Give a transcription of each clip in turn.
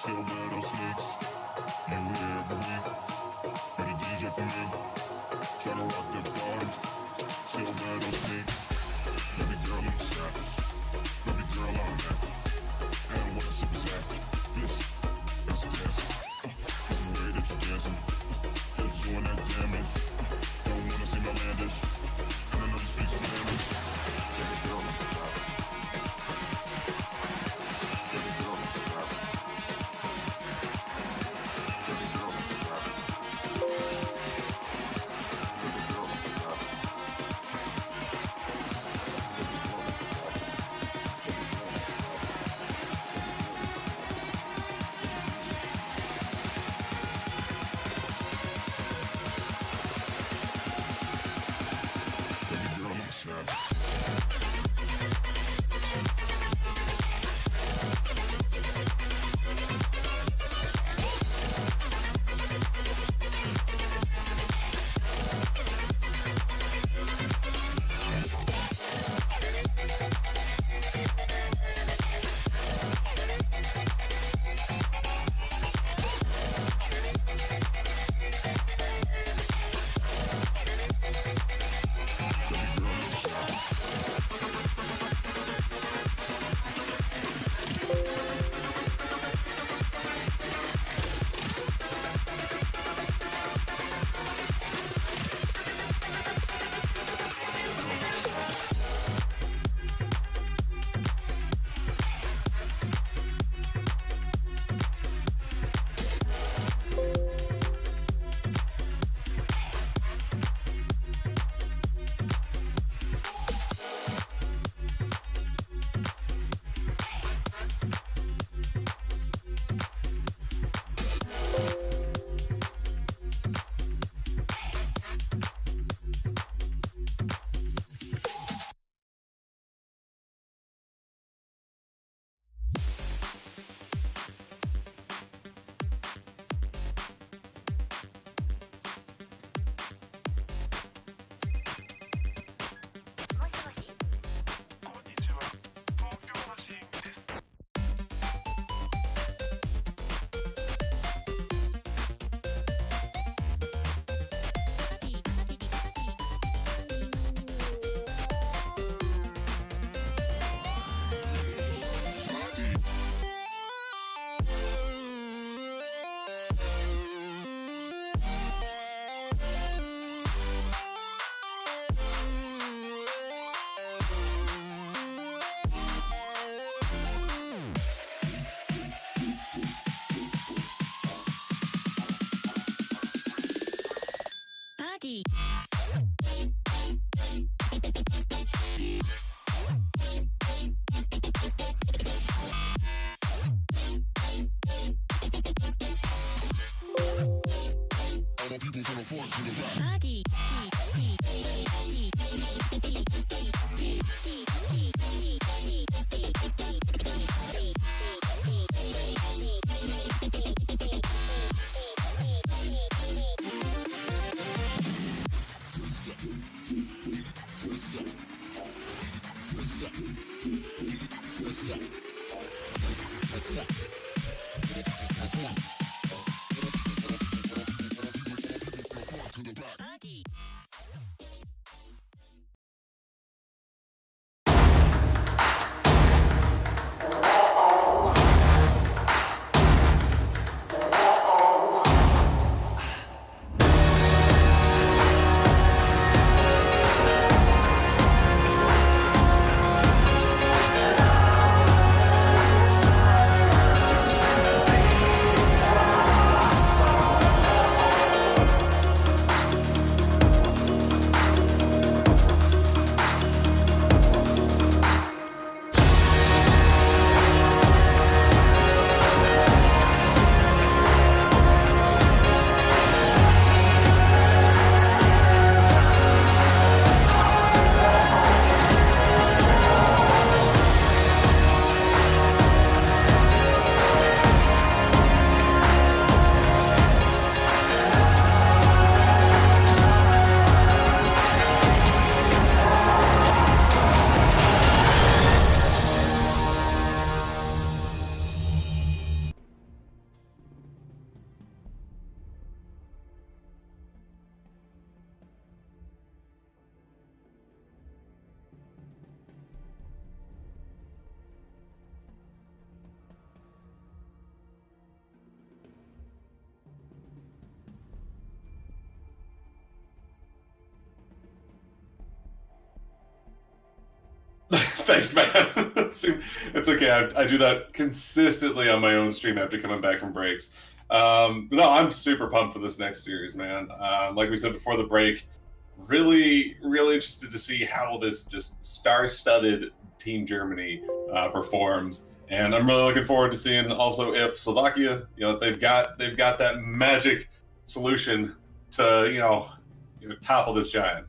Silverado sneaks. You here for me? Are the DJ for me? Tryna rock the body. Silverado sneaks. Baby girl, I'm savage. Baby girl, I'm active. And when I sip is active. That's dancing. That's the way that you're dancing. Hips doing that damage. Don't wanna see my landish. And I know you speak Spanish. Baby girl, I'm savage. Baby girl, I'm savage. Baby girl, I'm savage. Baby girl, I'm savage. Baby girl, I'm savage. Thanks, man. It's okay. I do that consistently on my own stream after coming back from breaks. No, I'm super pumped for this next series, man. Like we said before the break, really interested to see how this just star-studded Team Germany performs. And I'm really looking forward to seeing also if Slovakia, they've got that magic solution to topple this giant.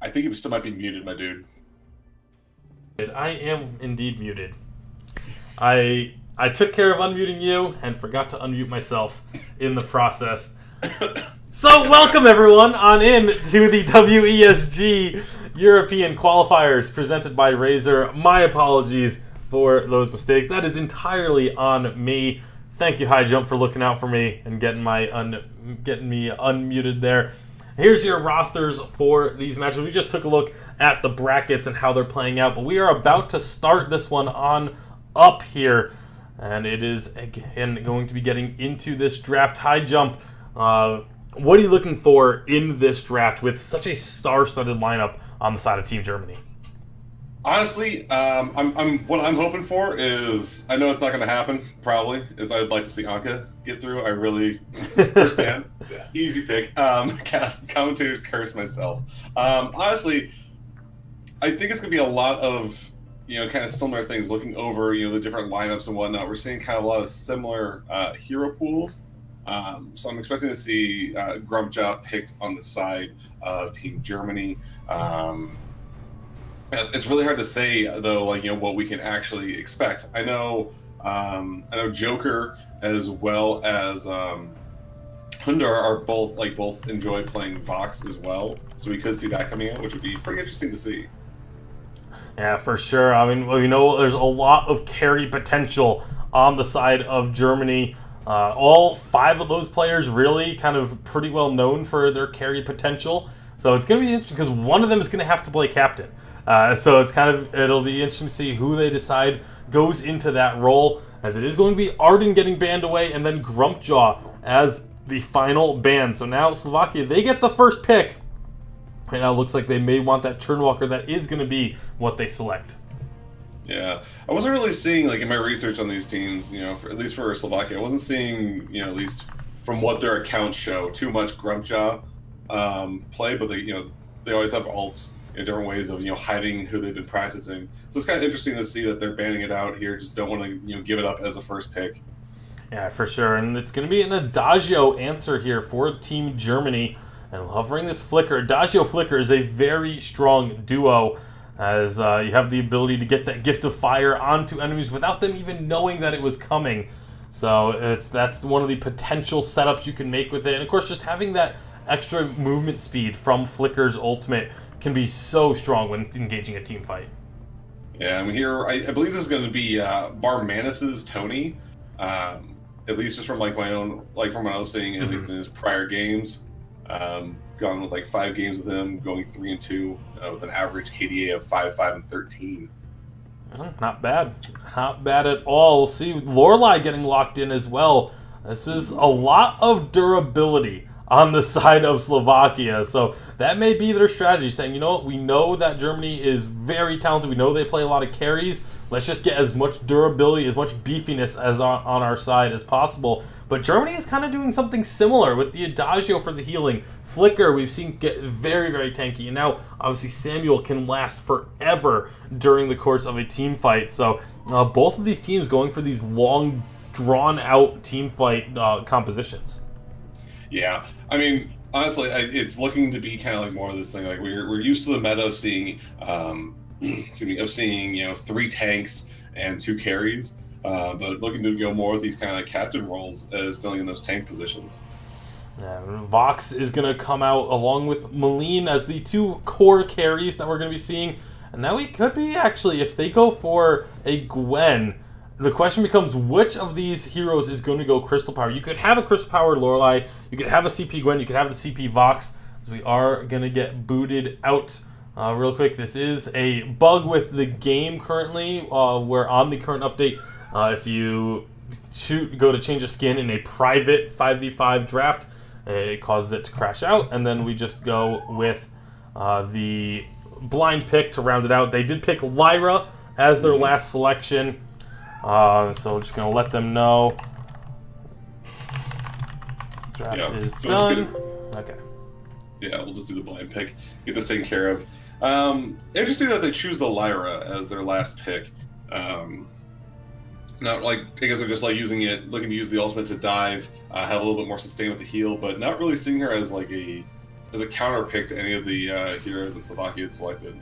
I think you still might be muted, my dude. I am indeed muted. I took care of unmuting you and forgot to unmute myself in the process. So welcome everyone on in to the WESG European Qualifiers presented by Razer. My apologies for those mistakes. That is entirely on me. Thank you, High Jump, for looking out for me and getting me unmuted there. Here's your rosters for these matches. We just took a look at the brackets and how they're playing out, but we are about to start this one on up here. And it is, again, going to be getting into this draft. High Jump, what are you looking for in this draft with such a star-studded lineup on the side of Team Germany? Honestly, what I'm hoping for is, I know it's not going to happen, probably, is I'd like to see Anka get through. I really, first man, easy pick. Commentators curse myself. Honestly, I think it's going to be a lot of, kind of similar things, looking over, the different lineups and whatnot. We're seeing kind of a lot of similar hero pools. So I'm expecting to see Grumpjaw picked on the side of Team Germany. It's really hard to say, though, what we can actually expect. I know Joker as well as Hundar are both enjoy playing Vox as well, so we could see that coming out, which would be pretty interesting to see. Yeah, for sure. I mean, there's a lot of carry potential on the side of Germany. All 5 of those players really kind of pretty well known for their carry potential. So it's going to be interesting because one of them is going to have to play captain. So it'll be interesting to see who they decide goes into that role, as it is going to be Arden getting banned away and then Grumpjaw as the final ban. So now Slovakia, they get the first pick. Right now it looks like they may want that Churnwalker. That is going to be what they select. Yeah, I wasn't really seeing, in my research on these teams, at least for Slovakia, I wasn't seeing, at least from what their accounts show, too much Grumpjaw play, but they always have alts, different ways of hiding who they've been practicing. So it's kind of interesting to see that they're banning it out here. Just don't want to give it up as a first pick. Yeah, for sure. And it's going to be an Adagio answer here for Team Germany. And hovering this Flicker, Adagio Flicker is a very strong duo, as you have the ability to get that Gift of Fire onto enemies without them even knowing that it was coming. So that's one of the potential setups you can make with it. And of course, just having that extra movement speed from Flicker's ultimate can be so strong when engaging a team fight. Yeah, I mean, here I believe this is going to be Barmanus's Tony, at least just from my own, from what I was seeing, at least in his prior games. gone with like 5 games with him, going 3-2 with an average KDA of 5-5-13. Not bad. Not bad at all. We'll see Lorelei getting locked in as well. This is a lot of durability on the side of Slovakia. So that may be their strategy, saying, you know what, we know that Germany is very talented. We know they play a lot of carries. Let's just get as much durability, as much beefiness as on our side as possible. But Germany is kind of doing something similar with the Adagio for the healing. Flicker, we've seen get very, very tanky. And now, obviously, Samuel can last forever during the course of a team fight. So both of these teams going for these long, drawn-out team fight compositions. Yeah, I mean, honestly, it's looking to be kind of like more of this thing. Like we're used to the meta of seeing, of seeing 3 tanks and 2 carries, but looking to go more with these kind of like captain roles as filling in those tank positions. Yeah, Vox is going to come out along with Malene as the 2 core carries that we're going to be seeing. And now we could be actually, if they go for a Gwen, the question becomes which of these heroes is going to go Crystal Power. You could have a Crystal Power Lorelei, you could have a CP Gwen, you could have the CP Vox. So we are going to get booted out real quick. This is a bug with the game currently, where on the current update, if you go to change a skin in a private 5v5 draft, it causes it to crash out, and then we just go with the blind pick to round it out. They did pick Lyra as their last selection, so we're just going to let them know. Draft is done. Okay. Yeah, we'll just do the blind pick, get this taken care of. Interesting that they choose the Lyra as their last pick. Not like, I guess they're just like using it, looking to use the ultimate to dive, have a little bit more sustain with the heal, but not really seeing her as like a counter pick to any of the heroes that Slovakia had selected.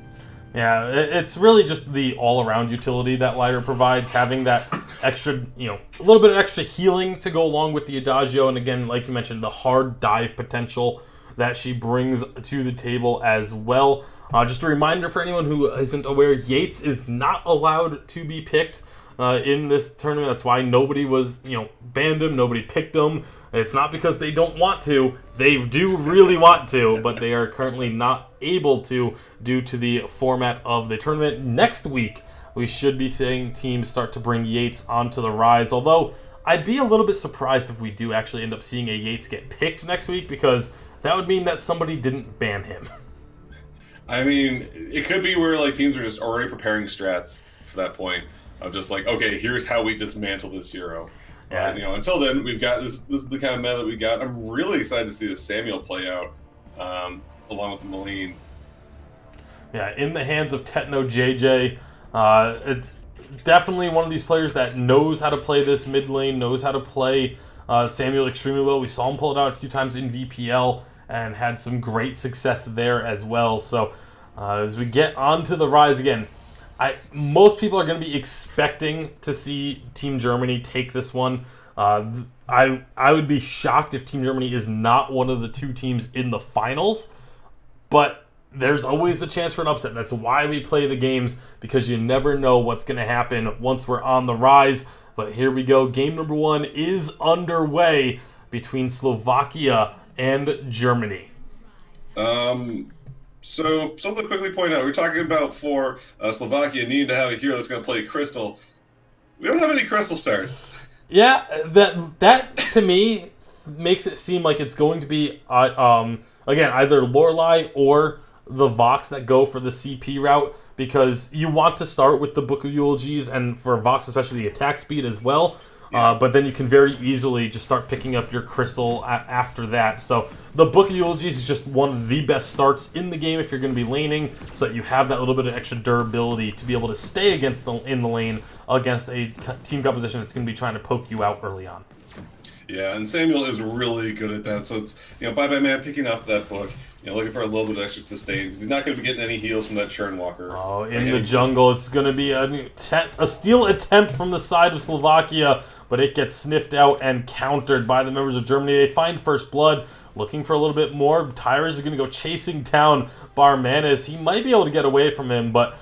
Yeah, it's really just the all-around utility that Lyra provides, having that extra, a little bit of extra healing to go along with the Adagio, and again, like you mentioned, the hard dive potential that she brings to the table as well. Just a reminder for anyone who isn't aware, Yates is not allowed to be picked in this tournament. That's why nobody was, banned him, nobody picked him. It's not because they don't want to. They do really want to, but they are currently not able to due to the format of the tournament. Next week, we should be seeing teams start to bring Yates onto the rise, although I'd be a little bit surprised if we do actually end up seeing a Yates get picked next week, because that would mean that somebody didn't ban him. I mean, it could be where like teams are just already preparing strats for that point of just like, okay, here's how we dismantle this hero. Yeah. Until then, we've got this. This is the kind of meta that we got. I'm really excited to see this Samuel play out, along with the Malene. Yeah, in the hands of Techno JJ, it's definitely one of these players that knows how to play this mid lane, knows how to play Samuel extremely well. We saw him pull it out a few times in VPL and had some great success there as well. So as we get onto the rise again, most people are going to be expecting to see Team Germany take this one. I would be shocked if Team Germany is not one of the 2 teams in the finals, but there's always the chance for an upset. That's why we play the games, because you never know what's going to happen once we're on the rise. But here we go. Game number 1 is underway between Slovakia and Germany. So, something to quickly point out. We're talking about for Slovakia needing to have a hero that's going to play Crystal. We don't have any Crystal stars. Yeah, that to me makes it seem like it's going to be, again, either Lorelei or the Vox that go for the CP route, because you want to start with the Book of Eulogies, and for Vox especially the attack speed as well. Yeah. But then you can very easily just start picking up your Crystal after that. So the Book of Eulogies is just one of the best starts in the game if you're going to be laning, so that you have that little bit of extra durability to be able to stay in the lane against a team composition that's going to be trying to poke you out early on. Yeah, and Samuel is really good at that. So it's, Bye-Bye Man picking up that book, looking for a little bit of extra sustain, because he's not going to be getting any heals from that Churn Walker. Oh, in the jungle, it's going to be a steal attempt from the side of Slovakia, but it gets sniffed out and countered by the members of Germany. They find First Blood, looking for a little bit more. Tyrus is going to go chasing down Barmanis. He might be able to get away from him, but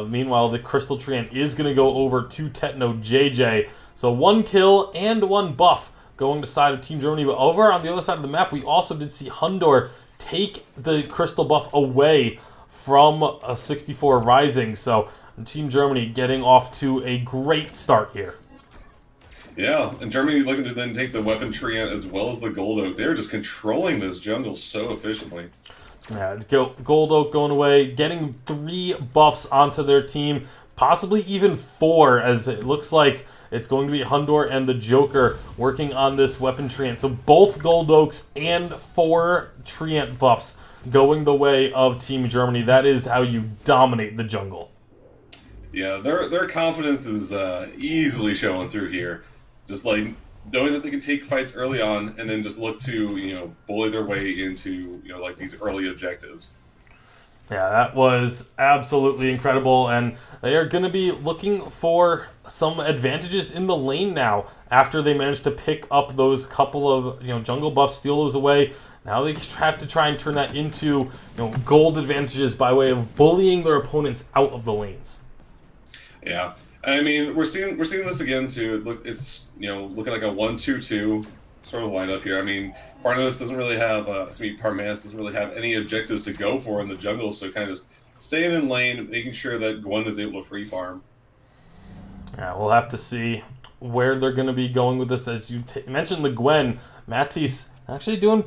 meanwhile, the Crystal Treant is going to go over to Techno JJ. So 1 kill and 1 buff going to side of Team Germany. But over on the other side of the map, we also did see Hundor take the crystal buff away from a 64 Rising. So Team Germany getting off to a great start here. Yeah, and Germany looking to then take the weapon treant as well as the gold oak. They're just controlling this jungle so efficiently. Yeah, gold oak going away, getting 3 buffs onto their team, possibly even 4, as it looks like it's going to be Hundor and the Joker working on this weapon treant. So both gold oaks and 4 treant buffs going the way of Team Germany. That is how you dominate the jungle. Yeah, their confidence is easily showing through here. Just like knowing that they can take fights early on and then just look to, bully their way into, like these early objectives. Yeah, that was absolutely incredible, and they are going to be looking for some advantages in the lane now after they managed to pick up those couple of jungle buffs, steal those away. Now they have to try and turn that into gold advantages by way of bullying their opponents out of the lanes. Yeah, I mean we're seeing this again too. Look, it's looking like a 1-2-2 sort of lineup here. I mean, Parmanis doesn't really have any objectives to go for in the jungle, so kind of just staying in lane, making sure that Gwen is able to free farm. Yeah, we'll have to see where they're going to be going with this. As you mentioned, the Gwen, Matisse actually doing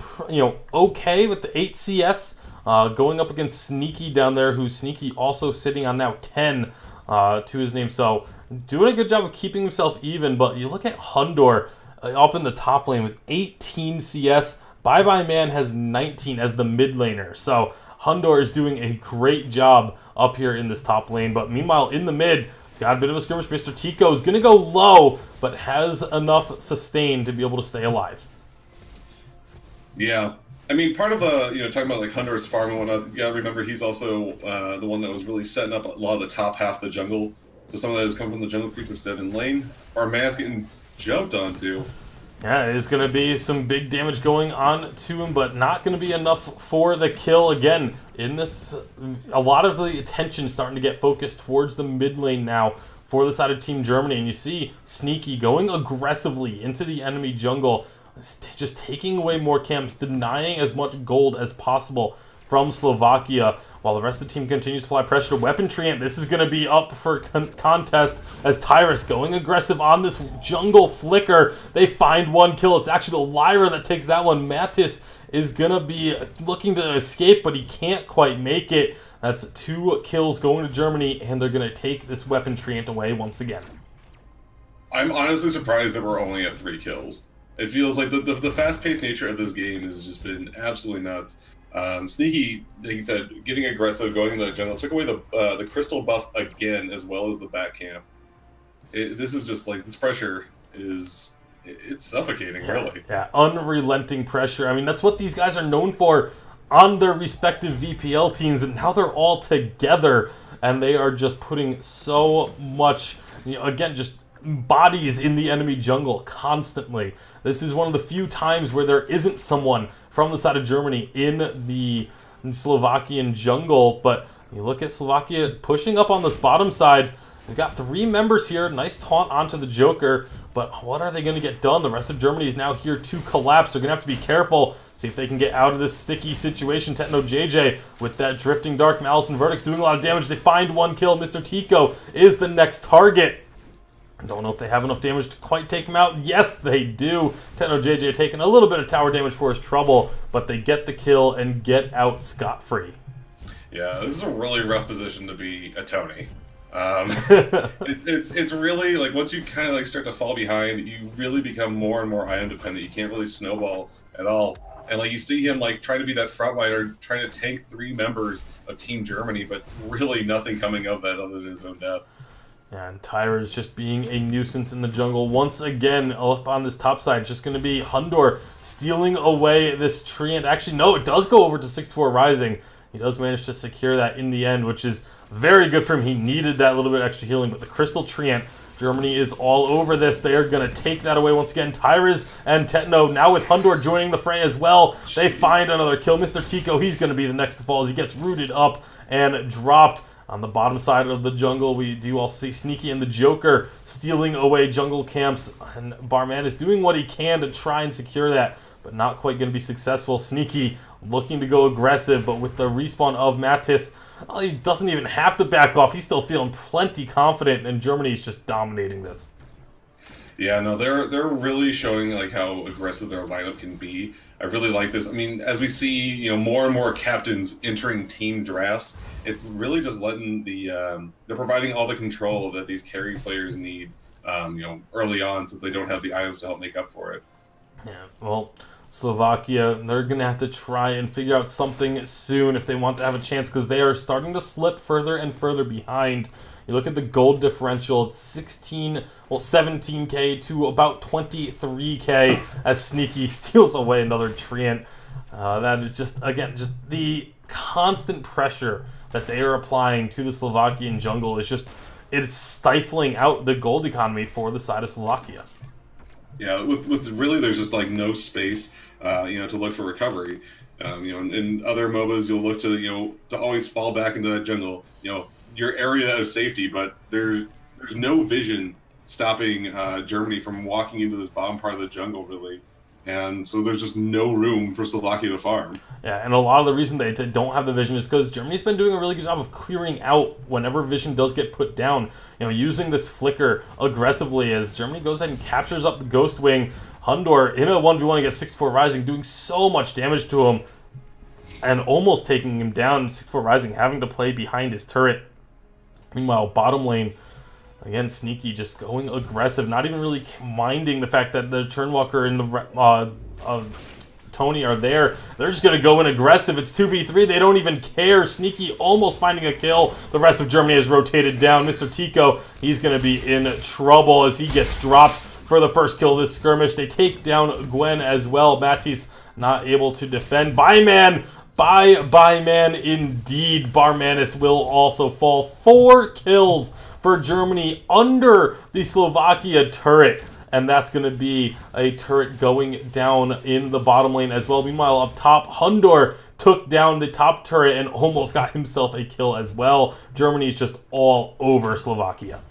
okay with the 8 CS, going up against Sneaky down there, who's Sneaky also sitting on now 10 to his name. So doing a good job of keeping himself even, but you look at Hundor up in the top lane with 18 CS. Bye Bye Man has 19 as the mid laner. So Hundor is doing a great job up here in this top lane. But meanwhile, in the mid, got a bit of a skirmish. Mr. Tico is going to go low, but has enough sustain to be able to stay alive. Yeah. I mean, part of talking about like Hundor's farm and whatnot, you gotta remember he's also the one that was really setting up a lot of the top half of the jungle. So some of that has come from the jungle creep instead in lane. Our man's getting jumped onto. Yeah, it is going to be some big damage going on to him, but not going to be enough for the kill. Again, in this, a lot of the attention starting to get focused towards the mid lane now for the side of Team Germany. And you see Sneaky going aggressively into the enemy jungle, just taking away more camps, denying as much gold as possible from Slovakia, while the rest of the team continues to apply pressure to weapon treant. This is going to be up for contest as Tyrus going aggressive on this jungle flicker. They find 1 kill. It's actually the Lyra that takes that one. Mattis is going to be looking to escape, but he can't quite make it. That's 2 kills going to Germany, and they're going to take this weapon treant away once again. I'm honestly surprised that we're only at 3 kills. It feels like the fast-paced nature of this game has just been absolutely nuts. Sneaky, like you said, getting aggressive, going into the jungle, took away the crystal buff again, as well as the back camp. This is just like, this pressure it's suffocating, really. Yeah, unrelenting pressure. I mean, that's what these guys are known for on their respective VPL teams, and now they're all together, and they are just putting so much, again, just bodies in the enemy jungle constantly. This is one of the few times where there isn't someone from the side of Germany in the Slovakian jungle, but you look at Slovakia pushing up on this bottom side. We've got 3 members here. Nice taunt onto the Joker, but what are they going to get done? The rest of Germany is now here to collapse. They're going to have to be careful, see if they can get out of this sticky situation. Techno JJ with that Drifting Dark, Malice and Verdict's doing a lot of damage. They find 1 kill. Mr. Tico is the next target. I don't know if they have enough damage to quite take him out. Yes, they do. Techno JJ taking a little bit of tower damage for his trouble, but they get the kill and get out scot-free. Yeah, this is a really rough position to be a Tony. It's really like once you kind of like start to fall behind, you really become more and more item dependent. You can't really snowball at all. And like you see him like trying to be that frontliner, trying to tank 3 members of Team Germany, but really nothing coming of that other than his own death. And Tyra is just being a nuisance in the jungle. Once again, up on this top side, just going to be Hundor stealing away this treant. Actually, no, it does go over to 6-4 Rising. He does manage to secure that in the end, which is very good for him. He needed that little bit extra healing, but the Crystal Treant, Germany is all over this. They are going to take that away once again. Tyrus and Techno, now with Hundor joining the fray as well. They find another kill. Mr. Tico, he's going to be the next to fall as he gets rooted up and dropped. On the bottom side of the jungle, we do also see Sneaky and the Joker stealing away jungle camps, and Barman is doing what he can to try and secure that, but not quite going to be successful. Sneaky looking to go aggressive, but with the respawn of Mattis, he doesn't even have to back off. He's still feeling plenty confident, and Germany is just dominating this. Yeah, no, they're really showing like how aggressive their lineup can be. I really like this. I mean, as we see, more and more captains entering team drafts, it's really just letting they're providing all the control that these carry players need, early on, since they don't have the items to help make up for it. Yeah, well, Slovakia, they're going to have to try and figure out something soon if they want to have a chance, because they are starting to slip further and further behind. You look at the gold differential, it's 17k to about 23k as Sneaky steals away another Treant. That is just the constant pressure that they are applying to the Slovakian jungle is it's stifling out the gold economy for the side of Slovakia. Yeah, with really there's just like no space, to look for recovery. In other MOBAs, you'll look to always fall back into that jungle, your area of safety, but there's no vision stopping Germany from walking into this bottom part of the jungle, really. And so there's just no room for Slovakia to farm. Yeah, and a lot of the reason they don't have the vision is because Germany's been doing a really good job of clearing out whenever vision does get put down. Using this flicker aggressively as Germany goes ahead and captures up the Ghost Wing. Hundor in a 1v1 against 64 Rising, doing so much damage to him and almost taking him down. 64 Rising having to play behind his turret. Meanwhile, bottom lane, again, Sneaky just going aggressive, not even really minding the fact that the Turnwalker and the Tony are there. They're just going to go in aggressive. It's 2v3. They don't even care. Sneaky almost finding a kill. The rest of Germany has rotated down. Mr. Tico, he's going to be in trouble as he gets dropped for the first kill of this skirmish. They take down Gwen as well. Matisse not able to defend. Byman indeed. Barmanis will also fall. 4 kills for Germany under the Slovakia turret. And that's going to be a turret going down in the bottom lane as well. Meanwhile, up top, Hundor took down the top turret and almost got himself a kill as well. Germany is just all over Slovakia.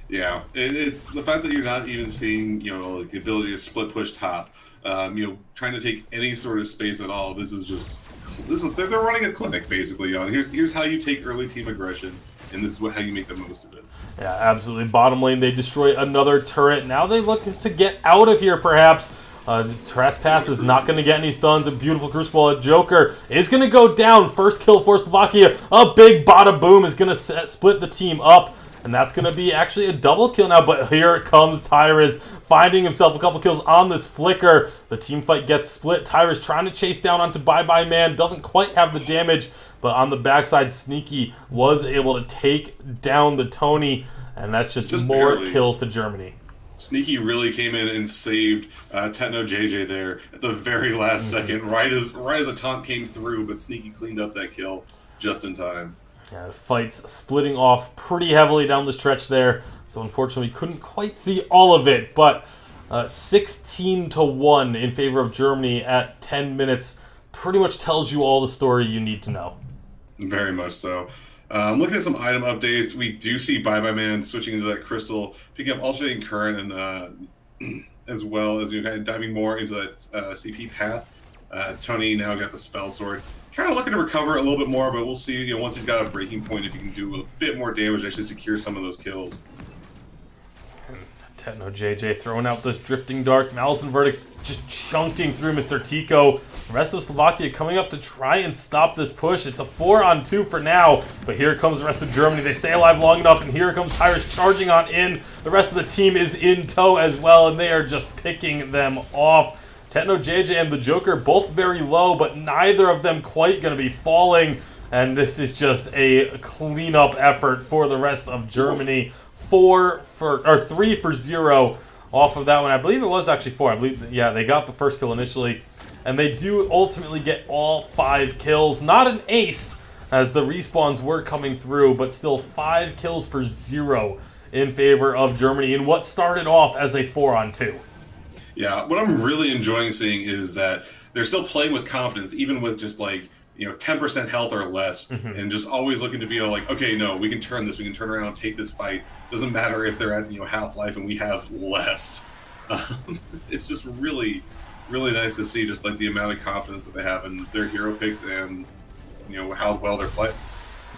Yeah, it's the fact that you're not even seeing, like the ability to split push top, trying to take any sort of space at all. They're running a clinic, basically. Here's how you take early team aggression, and this is how you make the most of it. Yeah, absolutely. Bottom lane, they destroy another turret. Now they look to get out of here, perhaps. Trespass is not going to get any stuns. A beautiful Crucible. Joker is going to go down. First kill for Slovakia. A big bada boom is going to split the team up. And that's going to be actually a double kill now. But here comes Tyrus, finding himself a couple kills on this flicker. The team fight gets split. Tyrus trying to chase down onto Bye Bye Man. Doesn't quite have the damage. But on the backside, Sneaky was able to take down the Tony. And that's just more barely. Kills to Germany. Sneaky really came in and saved Techno JJ there at the very last second, right as the taunt came through. But Sneaky cleaned up that kill just in time. Yeah, the fight's splitting off pretty heavily down the stretch there, so unfortunately couldn't quite see all of it, but 16-1 in favor of Germany at 10 minutes pretty much tells you all the story you need to know. Very much so. Looking at some item updates, we do see Bye Bye Man switching into that crystal, picking up alternating current, and as well as kind of diving more into that CP path. Tony now got the spell sword. Kind of looking to recover a little bit more, but we'll see. Once he's got a breaking point, if he can do a bit more damage, actually secure some of those kills. Techno JJ throwing out this drifting dark. Malice and Verdict's just chunking through Mr. Tico. The rest of Slovakia coming up to try and stop this push. It's a 4-on-2 for now, but here comes the rest of Germany. They stay alive long enough, and here comes Tyrus charging on in. The rest of the team is in tow as well, and they are just picking them off. Techno JJ and the Joker both very low, but neither of them quite going to be falling. And this is just a cleanup effort for the rest of Germany. 3 for 0 off of that one. I believe it was actually 4. I believe, yeah, they got the first kill initially. And they do ultimately get all 5 kills. Not an ace, as the respawns were coming through, but still 5 kills for 0 in favor of Germany in what started off as a 4-on-2. Yeah, what I'm really enjoying seeing is that they're still playing with confidence, even with just 10% health or less, and just always looking to be like, okay, no, we can turn this, we can turn around and take this fight. Doesn't matter if they're at Half-Life and we have less. It's just really, really nice to see just like the amount of confidence that they have in their hero picks and how well they're playing.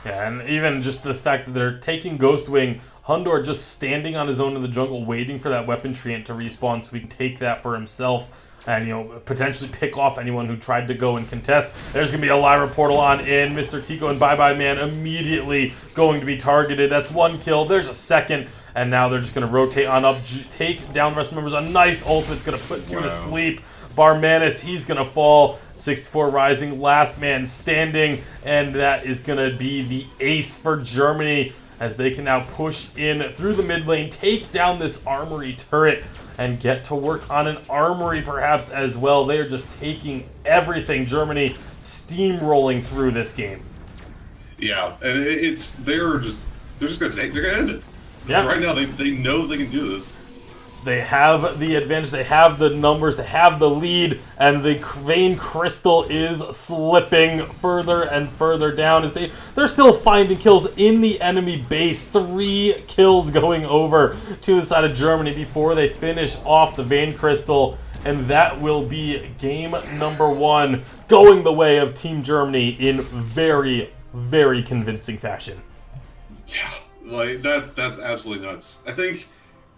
Yeah, and even just the fact that they're taking Ghostwing, Hundor just standing on his own in the jungle, waiting for that weapon treant to respawn so he can take that for himself and, potentially pick off anyone who tried to go and contest. There's going to be a Lyra portal on in. Mr. Tico and Bye Bye Man immediately going to be targeted. That's one kill. There's a second. And now they're just going to rotate on up, take down the rest of the members. A nice ultimate's going to put two to sleep. Barmanis, he's going to fall. 64 rising, last man standing. And that is going to be the ace for Germany as they can now push in through the mid lane, take down this armory turret, and get to work on an armory perhaps as well. They are just taking everything. Germany steamrolling through this game. Yeah, and they're just gonna end it. Yeah. Right now they know they can do this. They have the advantage, they have the numbers, they have the lead, and the Vein Crystal is slipping further and further down as they're still finding kills in the enemy base. 3 kills going over to the side of Germany before they finish off the Vein Crystal, and that will be game number 1 going the way of Team Germany in very, very convincing fashion. Yeah, like that's absolutely nuts. I think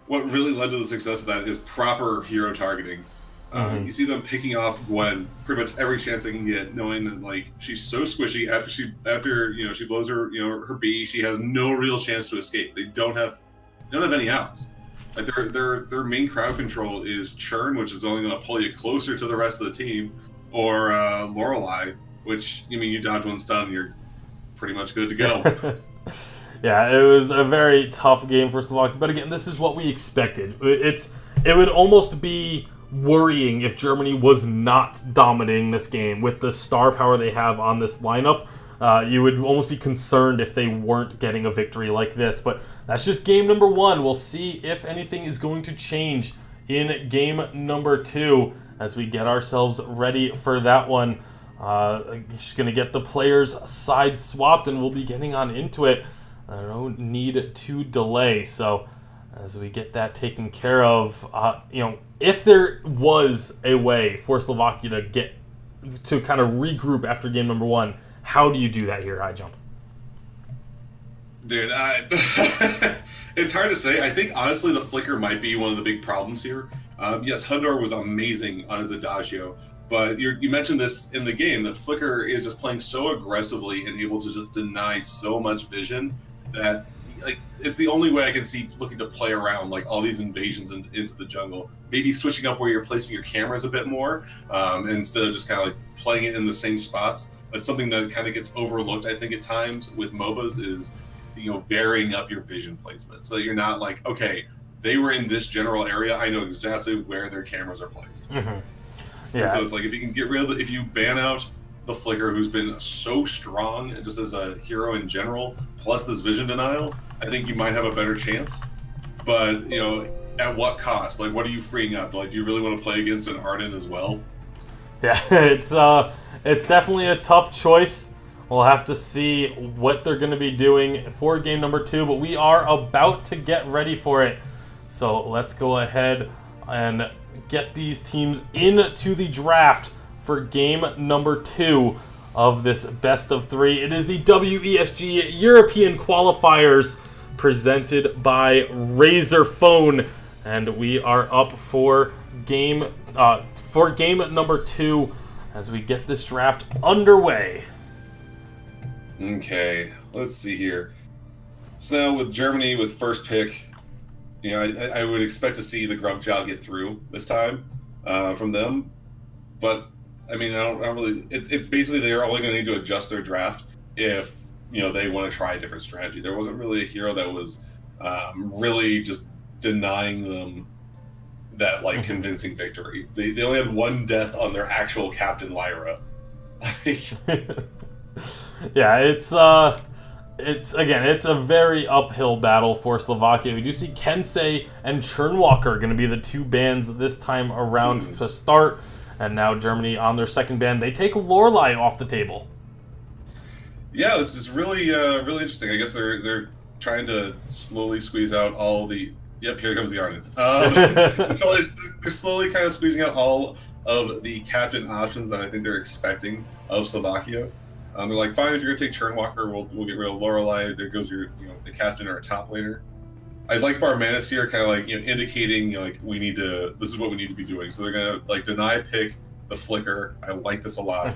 what really led to the success of that is proper hero targeting. You see them picking off Gwen pretty much every chance they can get, knowing that like she's so squishy after she blows her her B, she has no real chance to escape. They don't have any outs. Like their main crowd control is Churn, which is only going to pull you closer to the rest of the team, or Lorelei, which you dodge one stun, you're pretty much good to go. Yeah, it was a very tough game for Slovakia, but again, this is what we expected. It would almost be worrying if Germany was not dominating this game with the star power they have on this lineup. You would almost be concerned if they weren't getting a victory like this, but that's just game number 1. We'll see if anything is going to change in game number 2 as we get ourselves ready for that one. Just going to get the players side swapped, and we'll be getting on into it. No need to delay. So as we get that taken care of, if there was a way for Slovakia to get to kind of regroup after game number 1, how do you do that here, iJump? Dude, it's hard to say. I think honestly the flicker might be one of the big problems here. Yes, Hundor was amazing on his Adagio, but you mentioned this in the game, that Flicker is just playing so aggressively and able to just deny so much vision that it's the only way I can see looking to play around like all these invasions into the jungle. Maybe switching up where you're placing your cameras a bit more instead of just kind of like playing it in the same spots. That's something that kind of gets overlooked, I think, at times with MOBAs is varying up your vision placement so that you're not like, okay, they were in this general area, I know exactly where their cameras are placed. Mm-hmm. Yeah. So it's like if you can get rid of if you ban out the Flicker, who's been so strong just as a hero in general, plus this vision denial, I think you might have a better chance. But at what cost? Like, what are you freeing up? Like, do you really want to play against an Arden as well? Yeah, it's definitely a tough choice. We'll have to see what they're going to be doing for game number 2, but we are about to get ready for it. So let's go ahead and get these teams into the draft for game number 2 of this best of 3. It is the WESG European Qualifiers presented by Razer Phone, and we are up for game number 2 as we get this draft underway. Okay, let's see here. So now with Germany with first pick, I would expect to see the Grub Child get through this time from them, but I mean, I don't really. It's basically they're only going to need to adjust their draft if they want to try a different strategy. There wasn't really a hero that was really just denying them that convincing victory. They only had 1 death on their actual captain Lyra. Yeah, it's a very uphill battle for Slovakia. We do see Kensei and Churnwalker going to be the 2 bans this time around to start. And now Germany on their second ban, they take Lorelei off the table. Yeah, it's really really interesting. I guess they're trying to slowly squeeze out all the. Yep, here comes the Arden. They're slowly kind of squeezing out all of the captain options that I think they're expecting of Slovakia. They're like, fine, if you're gonna take Churnwalker, we'll get rid of Lorelei. There goes your the captain or a top laner. I like Barmanis here, kind of like indicating like we need to. This is what we need to be doing. So they're gonna like deny pick the flicker. I like this a lot.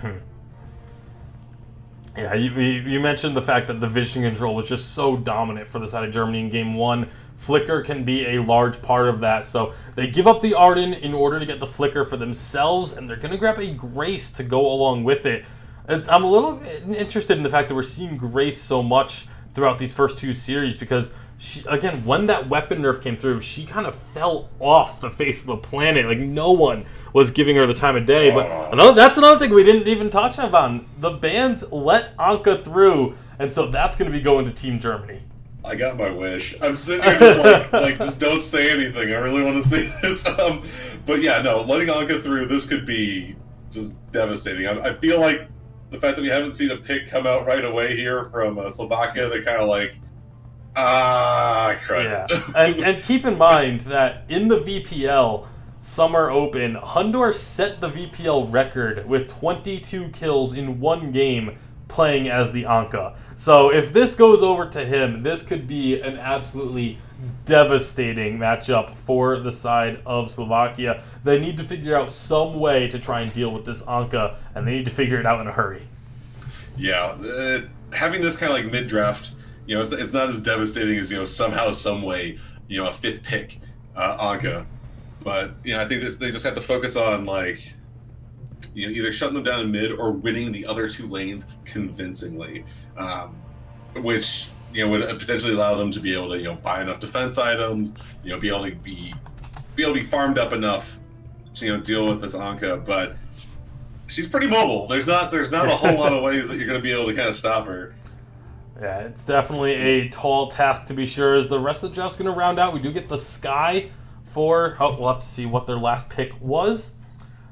Yeah, you mentioned the fact that the vision control was just so dominant for the side of Germany in Game 1. Flicker can be a large part of that. So they give up the Arden in order to get the Flicker for themselves, and they're going to grab a Grace to go along with it. I'm a little interested in the fact that we're seeing Grace so much throughout these first 2 series because, she, again, when that weapon nerf came through, she kind of fell off the face of the planet. Like, no one was giving her the time of day. But that's another thing we didn't even touch on. The bans let Anka through, and so that's going to be going to Team Germany. I got my wish. I'm sitting here just like just don't say anything. I really want to see this. But yeah, no, letting Anka through, this could be just devastating. I feel like the fact that we haven't seen a pick come out right away here from Slovakia, they're kind of like, crud. Yeah, and keep in mind that in the VPL Summer Open, Hundor set the VPL record with 22 kills in 1 game playing as the Anka. So if this goes over to him, this could be an absolutely devastating matchup for the side of Slovakia. They need to figure out some way to try and deal with this Anka, and they need to figure it out in a hurry. Yeah, having this kind of like mid-draft, it's not as devastating as somehow, some way, a 5th pick Anka. But I think they just have to focus on like either shutting them down in mid or winning the other 2 lanes convincingly, which would potentially allow them to be able to buy enough defense items, be able to be farmed up enough to deal with this Anka. But she's pretty mobile. There's not a whole lot of ways that you're going to be able to kind of stop her. Yeah, it's definitely a tall task to be sure. As the rest of the draft's going to round out, we do get the Sky for. We'll have to see what their last pick was.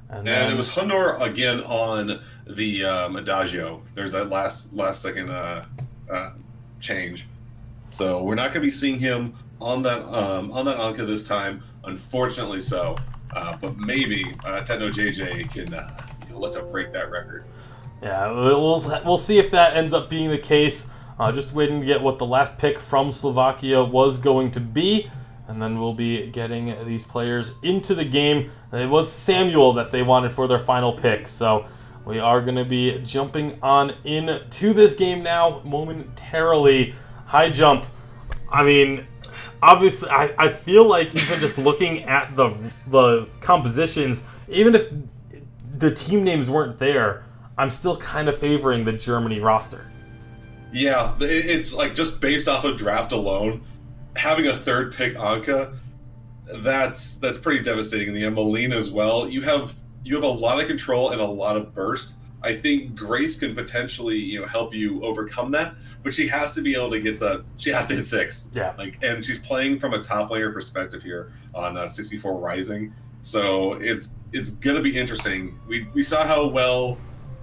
And it was Hundor again on the Adagio. There's that last second change. So we're not going to be seeing him on that Anka this time, unfortunately. So, but maybe Techno JJ can look to break that record. Yeah, we'll see if that ends up being the case. Just waiting to get what the last pick from Slovakia was going to be. And then we'll be getting these players into the game. It was Samuel that they wanted for their final pick. So we are going to be jumping on into this game now momentarily. High jump. I mean, obviously, I feel like even just looking at the compositions, even if the team names weren't there, I'm still kind of favoring the Germany roster. Yeah, it's like just based off of draft alone, having a 3rd pick Anka, that's pretty devastating. And the Molina as well. You have a lot of control and a lot of burst. I think Grace can potentially help you overcome that, but she has to be able to get that. She has to hit 6. Yeah. And she's playing from a top laner perspective here on 64 Rising. So it's gonna be interesting. We saw how well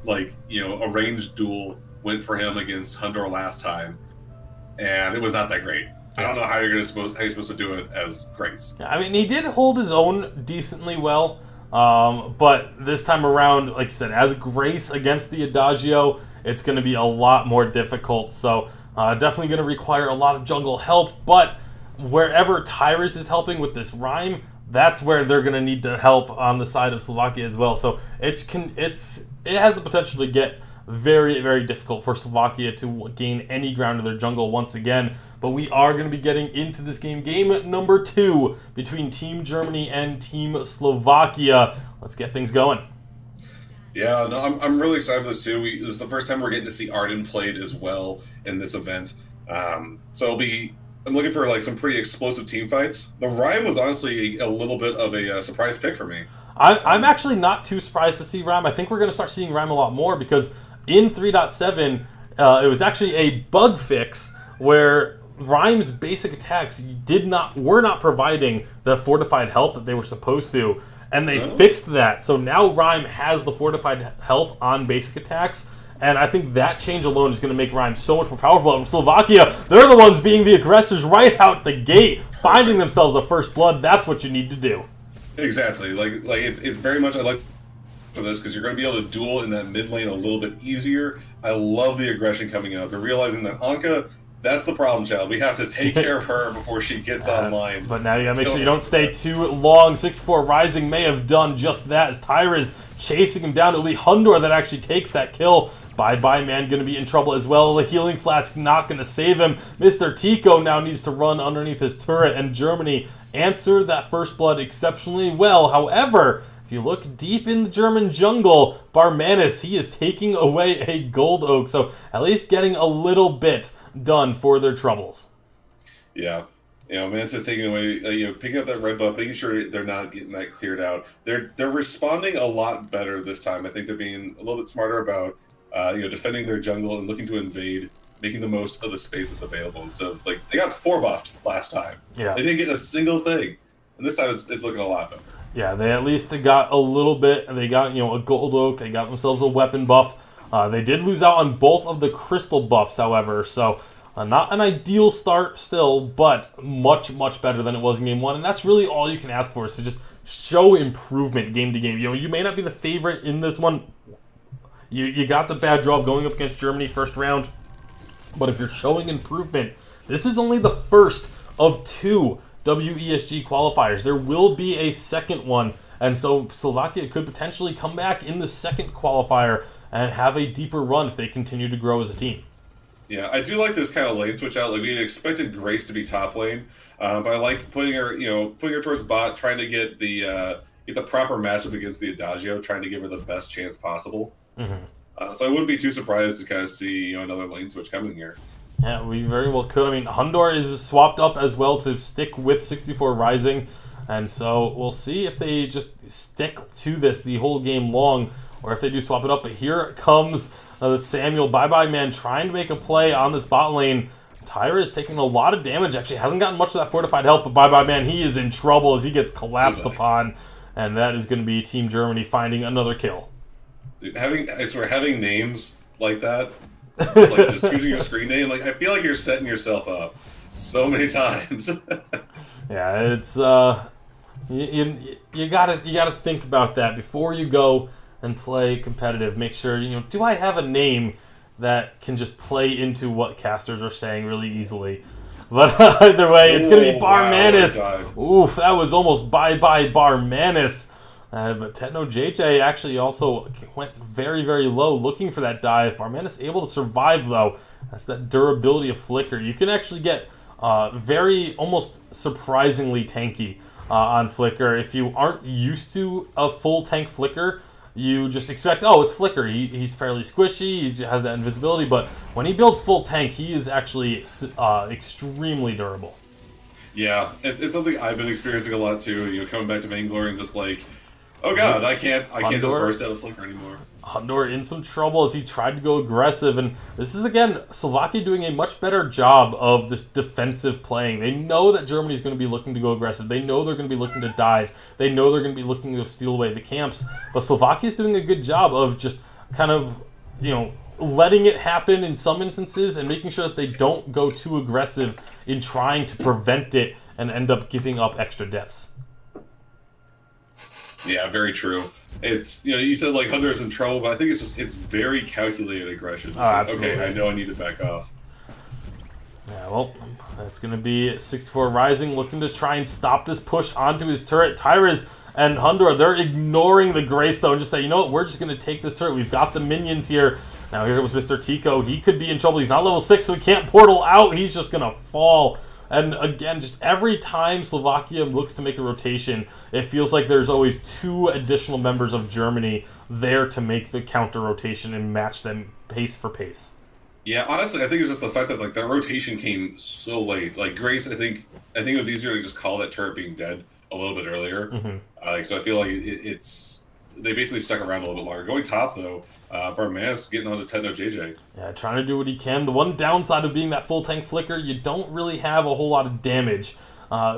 a ranged duel went for him against Hundor last time, and it was not that great. I don't know how you're supposed to do it as Grace. I mean, he did hold his own decently well, but this time around, like you said, as Grace against the Adagio, it's going to be a lot more difficult. So definitely going to require a lot of jungle help. But wherever Tyrus is helping with this Rhyme, that's where they're going to need to help on the side of Slovakia as well. So it has the potential to get very, very difficult for Slovakia to gain any ground in their jungle once again. But we are going to be getting into this game. Game number 2 between Team Germany and Team Slovakia. Let's get things going. Yeah, no, I'm really excited for this too. This is the first time we're getting to see Arden played as well in this event. So I'm looking for some pretty explosive team fights. The Rhyme was honestly a little bit of a surprise pick for me. I'm actually not too surprised to see Rhyme. I think we're going to start seeing Rhyme a lot more because in 3.7, it was actually a bug fix where Rhyme's basic attacks were not providing the fortified health that they were supposed to, and they fixed that. So now Rhyme has the fortified health on basic attacks, and I think that change alone is going to make Rhyme so much more powerful. And Slovakia, they're the ones being the aggressors right out the gate, finding themselves a first blood. That's what you need to do. Exactly. Like it's very much. I like for this because you're going to be able to duel in that mid lane a little bit easier. I love the aggression coming out. They're realizing that Anka, that's the problem child. We have to take care of her before she gets online. But now you gotta make sure you don't stay too long. 64 Rising may have done just that as Tyra is chasing him down. It'll be Hundor that actually takes that kill. Bye-bye man gonna be in trouble as well. The healing flask not gonna save him. Mr. Tico now needs to run underneath his turret, and Germany answered that first blood exceptionally well. However, if you look deep in the German jungle, Barmanis, he is taking away a gold oak, so at least getting a little bit done for their troubles. Yeah. Mantis taking away, picking up that red buff, making sure they're not getting that cleared out. They're responding a lot better this time. I think they're being a little bit smarter about, defending their jungle and looking to invade, making the most of the space that's available. Instead of, they got 4 buffed last time. Yeah. They didn't get a single thing. And this time it's looking a lot better. Yeah, they at least got a little bit. They got, a gold oak. They got themselves a weapon buff. They did lose out on both of the crystal buffs, however, so not an ideal start still, but much, much better than it was in Game 1, and that's really all you can ask for, is to just show improvement game to game. You may not be the favorite in this one. You got the bad draw of going up against Germany first round, but if you're showing improvement, this is only the first of 2 WESG qualifiers. There will be a second one, and so Slovakia could potentially come back in the second qualifier and have a deeper run if they continue to grow as a team. Yeah, I do like this kind of lane switch out. We had expected Grace to be top lane, but I like putting her towards bot, trying to get the proper matchup against the Adagio, trying to give her the best chance possible. Mm-hmm. So I wouldn't be too surprised to kind of see another lane switch coming here. Yeah, we very well could. I mean, Hundor is swapped up as well to stick with 64 Rising, and so we'll see if they just stick to this the whole game long, or if they do swap it up. But here comes Samuel, bye-bye man, trying to make a play on this bot lane. Tyra is taking a lot of damage, actually. Hasn't gotten much of that fortified health, but bye-bye man, he is in trouble as he gets collapsed upon, and that is going to be Team Germany finding another kill. Dude, having names like that, just choosing your screen name, I feel like you're setting yourself up so many times. Yeah, it's you gotta think about that before you go and play competitive. Make sure, do I have a name that can just play into what casters are saying really easily? But either way, it's going to be Barmanis. Wow, oof, that was almost bye-bye Barmanis. But Techno JJ actually also went very, very low looking for that dive. Barmanis able to survive, though. That's that durability of Flicker. You can actually get very, almost surprisingly tanky on Flicker. If you aren't used to a full tank Flicker, you just expect, it's Flicker. He's fairly squishy, he has that invisibility, but when he builds full tank, he is actually extremely durable. Yeah, it's something I've been experiencing a lot too. Coming back to Vainglory and just oh god, I can't just burst out of Flicker anymore. Hundor in some trouble as he tried to go aggressive, and this is, again, Slovakia doing a much better job of this defensive playing. They know that Germany is going to be looking to go aggressive. They know they're going to be looking to dive. They know they're going to be looking to steal away the camps, but Slovakia is doing a good job of just kind of, letting it happen in some instances and making sure that they don't go too aggressive in trying to prevent it and end up giving up extra deaths. Yeah, very true. It's, you said Hunter's in trouble, but I think it's very calculated aggression. Okay, I know I need to back off. Yeah, well, that's going to be 64 Rising looking to try and stop this push onto his turret. Tyras and Hundor, they're ignoring the Greystone. Just say, you know what, we're just going to take this turret. We've got the minions here. Now here was Mr. Tico. He could be in trouble. He's not level 6, so he can't portal out. He's just going to fall. And again, just every time Slovakia looks to make a rotation, it feels like there's always 2 additional members of Germany there to make the counter rotation and match them pace for pace. Yeah, honestly, I think it's just the fact that that rotation came so late. Grace, I think it was easier to just call that turret being dead a little bit earlier. Mm-hmm. So I feel like they basically stuck around a little bit longer. Going top though, Barmanis getting on to Techno JJ. Yeah, trying to do what he can. The one downside of being that full tank Flicker, you don't really have a whole lot of damage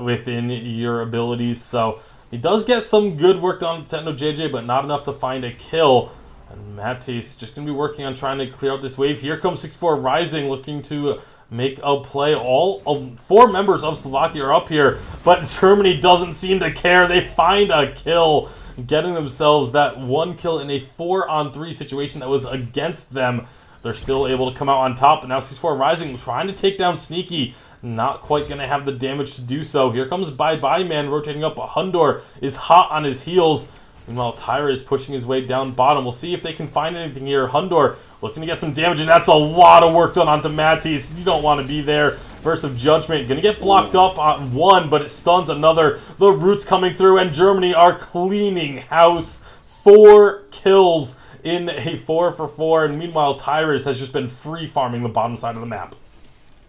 within your abilities. So he does get some good work done to Techno JJ, but not enough to find a kill. And Matisse just going to be working on trying to clear out this wave. Here comes 64 Rising looking to make a play. All 4 members of Slovakia are up here, but Germany doesn't seem to care. They find a kill. getting themselves that 1 kill in a 4-on-3 situation that was against them. They're still able to come out on top, but now 6-4 Rising trying to take down Sneaky. Not quite going to have the damage to do so. Here comes Bye Bye Man rotating up, but Hundor is hot on his heels. Meanwhile, Tyra is pushing his way down bottom. We'll see if they can find anything here. Hundor looking to get some damage, and that's a lot of work done onto Matisse. You don't want to be there. Verse of Judgment going to get blocked up on one, but it stuns another. The Roots coming through, and Germany are cleaning house. 4 kills in a 4-for-4, and meanwhile, Tyrus has just been free farming the bottom side of the map.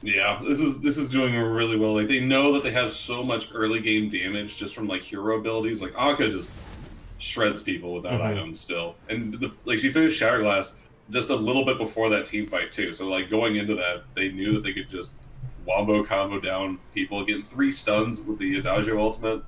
Yeah, this is doing really well. Like, they know that they have so much early game damage just from like hero abilities. Like Anka just shreds people without items still, and like she finished Shatterglass just a little bit before that team fight too. So like going into that, they knew that they could just wombo combo down people, getting 3 stuns with the Adagio ultimate.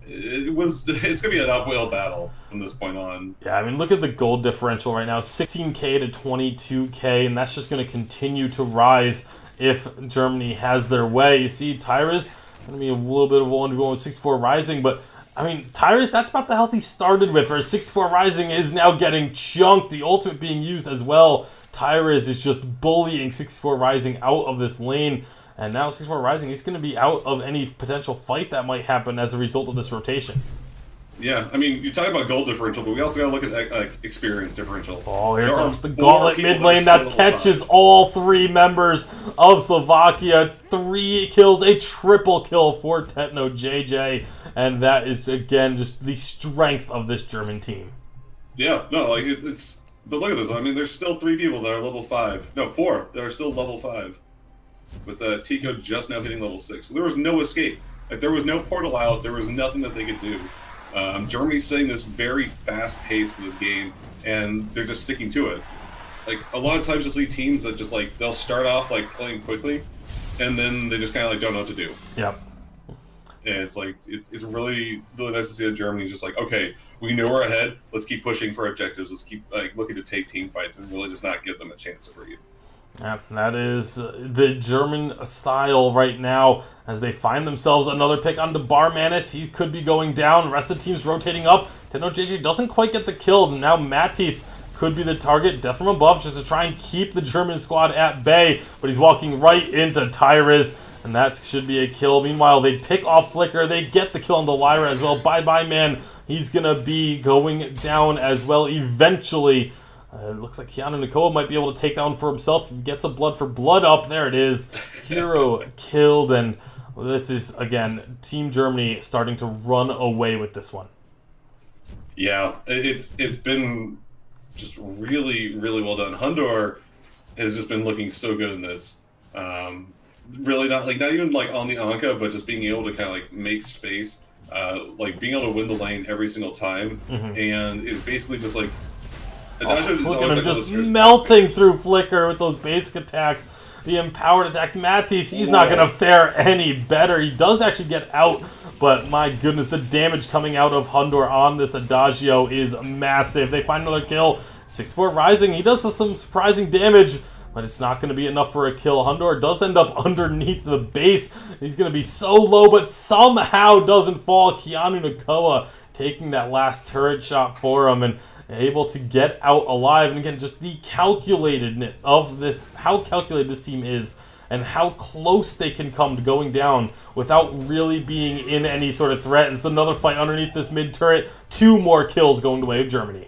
It's gonna be an uphill battle from this point on. Yeah, I mean, look at the gold differential right now, 16k to 22k, and that's just going to continue to rise if Germany has their way. You see, Tyra's going to be a little bit of a 1v1 with 6-4 Rising, but I mean, Tyrus, that's about the health he started with. Whereas 6-4 Rising is now getting chunked, the ultimate being used as well. Tyrus is just bullying 6-4 Rising out of this lane. And now 6-4 Rising, he's going to be out of any potential fight that might happen as a result of this rotation. Yeah, I mean, you talk about gold differential, but we also got to look at experience differential. Oh, here comes the gauntlet mid lane that catches all 3 members of Slovakia. 3 kills, a triple kill for Tetno JJ. And that is, again, just the strength of this German team. Yeah, no, like, it's... But look at this, I mean, there's still 3 people that are level 5. No, 4 that are still level 5. With Tico just now hitting level 6. So there was no escape. Like, there was no portal out, there was nothing that they could do. Germany's setting this very fast pace for this game, and they're just sticking to it. Like, a lot of times you'll see teams that just, like, they'll start off, like, playing quickly, and then they just kind of, like, don't know what to do. Yep. And it's, like, it's really, really nice to see that Germany's just like, okay, we know we're ahead, let's keep pushing for objectives, let's keep, like, looking to take team fights and really just not give them a chance to breathe. Yeah, that is the German style right now as they find themselves another pick onto Barmanis. He could be going down. The rest of the team's rotating up. Tetno JJ doesn't quite get the kill. Now Matisse could be the target. Death from above just to try and keep the German squad at bay. But he's walking right into Tyrus, and that should be a kill. Meanwhile, they pick off Flicker. They get the kill on the Lyra as well. Bye-bye, man. He's going to be going down as well eventually. It looks like Keanu Nakoa might be able to take that one for himself. Gets a blood for blood up. There it is. Hero killed. And this is, again, Team Germany starting to run away with this one. Yeah, it's been just really, really well done. Hundor has just been looking so good in this. Really not even like on the Anka, but just being able to kind of like make space, like being able to win the lane every single time, and is basically just like. Look at him just melting through Flicker with those basic attacks. The empowered attacks. Matisse, he's not going to fare any better. He does actually get out, but my goodness, the damage coming out of Hundor on this Adagio is massive. They find another kill. 6-4 Rising, he does some surprising damage, but it's not going to be enough for a kill. Hundor does end up underneath the base. He's going to be so low, but somehow doesn't fall. Keanu Nakoa taking that last turret shot for him, and able to get out alive. And again, just the calculated of this, how calculated this team is and how close they can come to going down without really being in any sort of threat. And it's another fight underneath this mid turret. 2 more kills going the way of Germany.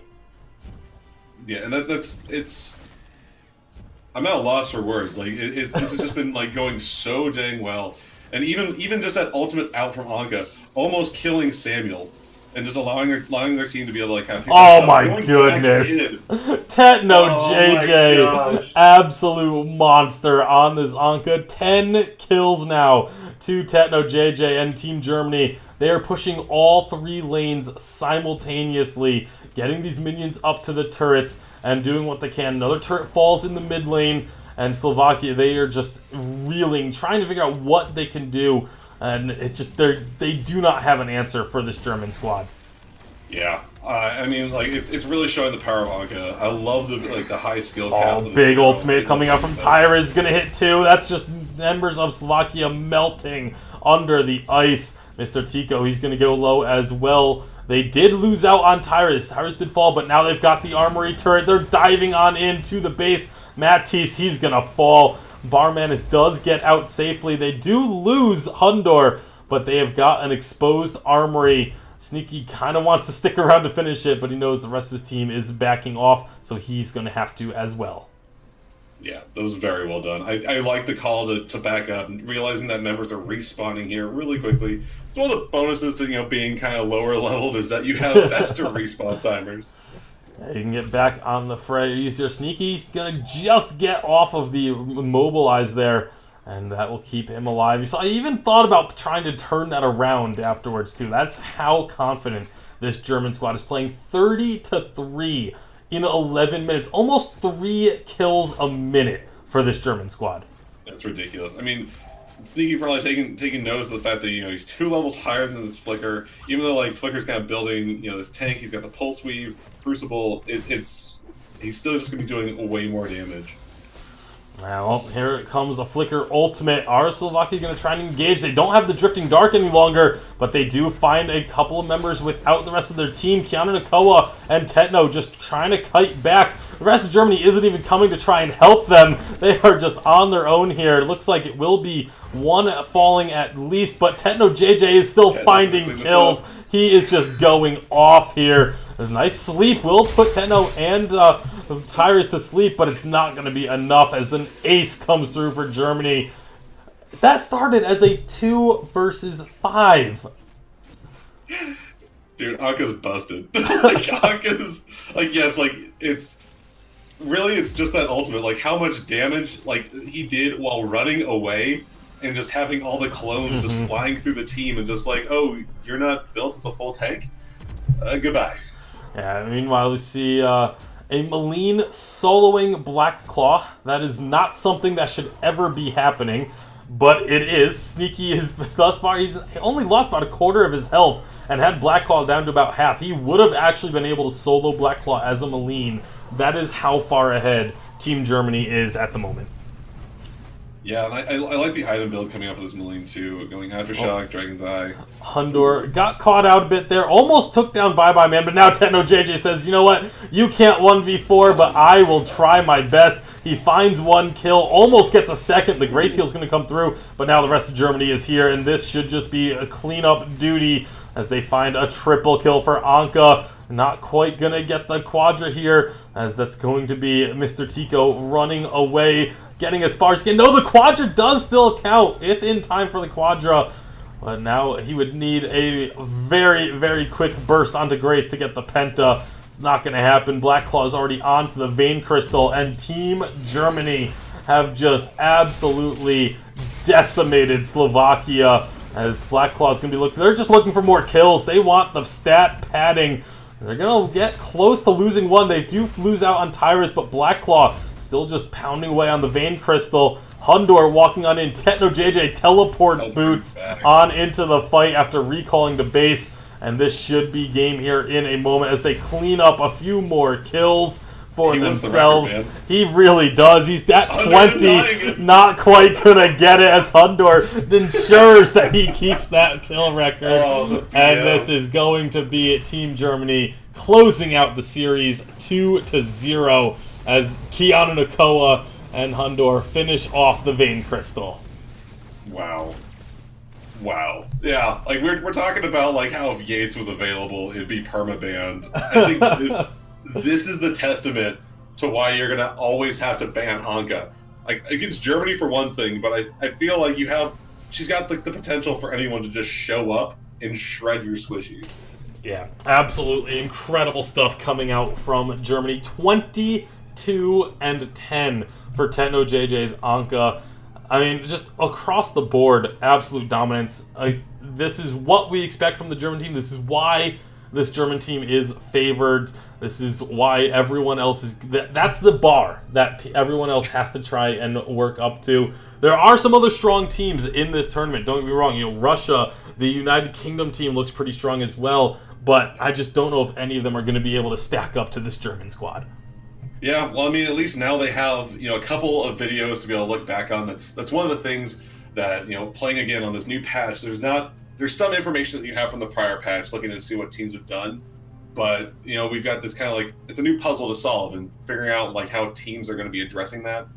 Yeah, and it's I'm at a loss for words. Like this has just been like going so dang well. And even just that ultimate out from Anka, almost killing Samuel. And just allowing their team to be able to like have. Oh my goodness! Tetno JJ, absolute monster on this Anka. 10 kills now to Tetno JJ and Team Germany. They are pushing all 3 lanes simultaneously, getting these minions up to the turrets and doing what they can. Another turret falls in the mid lane, and Slovakia, they are just reeling, trying to figure out what they can do. And it just they do not have an answer for this German squad. Yeah, I mean, like it's really showing the power of Anka. I love the high skill cap. Oh, big ultimate coming out from Tyra is gonna hit 2. That's just members of Slovakia melting under the ice. Mr. Tico, he's gonna go low as well. They did lose out on Tyrus. Tyrus did fall, but now they've got the armory turret. They're diving on into the base. Matisse, he's going to fall. Barman does get out safely. They do lose Hundor, but they have got an exposed armory. Sneaky kind of wants to stick around to finish it, but he knows the rest of his team is backing off, so he's going to have to as well. Yeah, that was very well done. I like the call to back up and realizing that members are respawning here really quickly. It's one of the bonuses to being kind of lower leveled is that you have faster respawn timers. You can get back on the fray easier. Sneaky's going to just get off of the immobilize there, and that will keep him alive. So I even thought about trying to turn that around afterwards, too. That's how confident this German squad is playing. 30-3 in 11 minutes. Almost 3 kills a minute for this German squad. That's ridiculous. I mean, Sneaky probably taking notice of the fact that he's 2 levels higher than this Flicker. Even though Flicker's kind of building this tank, he's got the Pulse Weave, Crucible. He's still just gonna be doing way more damage. Well, here it comes a Flicker ultimate. Are Slovakia going to try and engage? They don't have the Drifting Dark any longer, but they do find a couple of members without the rest of their team. Keanu Nakoa and Tetno just trying to kite back. The rest of Germany isn't even coming to try and help them. They are just on their own here. It looks like it will be one falling at least, but Tetno JJ is still finding kills. He is just going off here. A nice sleep will put Tetno and Tyrus to sleep, but it's not going to be enough as an ace comes through for Germany. That started as a 2 versus 5. Dude, Anka's busted. Anka's it's just that ultimate. How much damage he did while running away and just having all the clones just flying through the team and just oh, you're not built as a full tank? Goodbye. Yeah, meanwhile, we see a Maline soloing Black Claw. That is not something that should ever be happening, but it is. Sneaky is thus far, he's only lost about a quarter of his health and had Black Claw down to about half. He would have actually been able to solo Black Claw as a Maline. That is how far ahead Team Germany is at the moment. Yeah, and I like the item build coming off of this Maline too, going Aftershock, Dragon's Eye. Hundor got caught out a bit there, almost took down Bye Bye Man, but now Tetno JJ says, you know what, you can't 1v4, but I will try my best. He finds 1 kill, almost gets a second. The Grace Heel's going to come through, but now the rest of Germany is here, and this should just be a cleanup duty as they find a triple kill for Anka. Not quite going to get the Quadra here, as that's going to be Mr. Tico running away, getting as far as he can. No, the Quadra does still count, if in time for the Quadra. But now he would need a very, very quick burst onto Grace to get the Penta. It's not going to happen. Black Claw is already onto the Vein Crystal, and Team Germany have just absolutely decimated Slovakia. As Black Claw is going to be looking, they're just looking for more kills. They want the stat padding. They're going to get close to losing 1. They do lose out on Tyrus, but Black Claw still just pounding away on the Vein Crystal. Hundor walking on in. Tetno JJ teleport boots on into the fight after recalling the base. And this should be game here in a moment as they clean up a few more kills for themselves. He really does. He's at 20, not quite gonna get it as Hundor ensures that he keeps that kill record. And this is going to be Team Germany closing out the series 2-0 as Keanu Nakoa and Hundor finish off the Vein Crystal. Wow. Yeah, we're talking about how if Yates was available, it'd be permabanned. I think this is the testament to why you're gonna always have to ban Anka. Against Germany for one thing, but I feel like she's got the potential for anyone to just show up and shred your squishies. Yeah, absolutely incredible stuff coming out from Germany. 22-10 for Tetno JJ's Anka. Just across the board, absolute dominance. This is what we expect from the German team. This is why this German team is favored. This is why everyone else is... That's the bar that everyone else has to try and work up to. There are some other strong teams in this tournament. Don't get me wrong. Russia, the United Kingdom team looks pretty strong as well. But I just don't know if any of them are going to be able to stack up to this German squad. Yeah, well, at least now they have, a couple of videos to be able to look back on. That's one of the things that, playing again on this new patch, there's not there's some information that you have from the prior patch, looking to see what teams have done. But we've got this kind of like, it's a new puzzle to solve, and figuring out like how teams are going to be addressing that.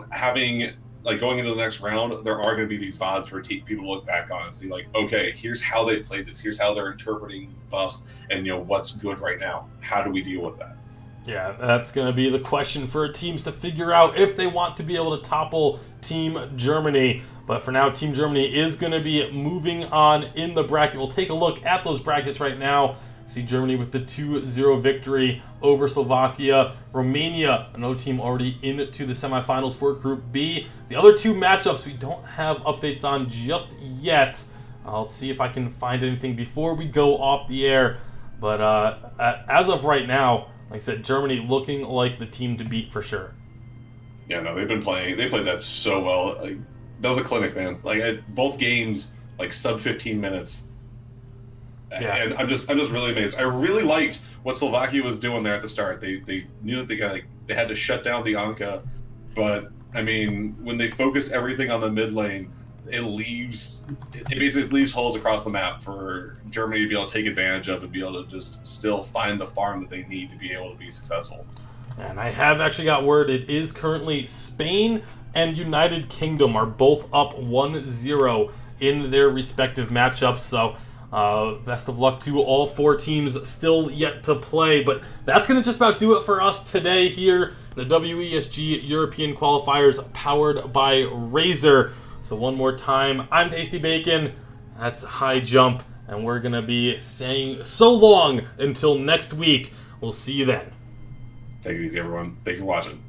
Having like going into the next round, there are going to be these VODs for people to look back on and see like, okay, here's how they played this, here's how they're interpreting these buffs, and what's good right now. How do we deal with that? Yeah, that's going to be the question for teams to figure out if they want to be able to topple Team Germany. But for now, Team Germany is going to be moving on in the bracket. We'll take a look at those brackets right now. See Germany with the 2-0 victory over Slovakia. Romania, another team already into the semifinals for Group B. The other two matchups we don't have updates on just yet. I'll see if I can find anything before we go off the air. But as of right now, like I said, Germany looking like the team to beat for sure. Yeah, no, they played that so well. Like, that was a clinic, man. Like both games, like sub 15 minutes. Yeah. And I'm just really amazed. I really liked what Slovakia was doing there at the start. They knew that they had to shut down the Anka, but I mean, when they focus everything on the mid lane, it basically leaves holes across the map for Germany to be able to take advantage of and be able to just still find the farm that they need to be able to be successful. And I have actually got word it is currently Spain and United Kingdom are both up 1-0 in their respective matchups. So best of luck to all four teams still yet to play. But that's going to just about do it for us today here in the WESG European Qualifiers powered by Razer. So one more time, I'm Tasty Bacon, that's High Jump, and we're going to be saying so long until next week. We'll see you then. Take it easy, everyone. Thanks for watching.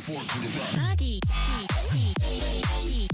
Party. Party.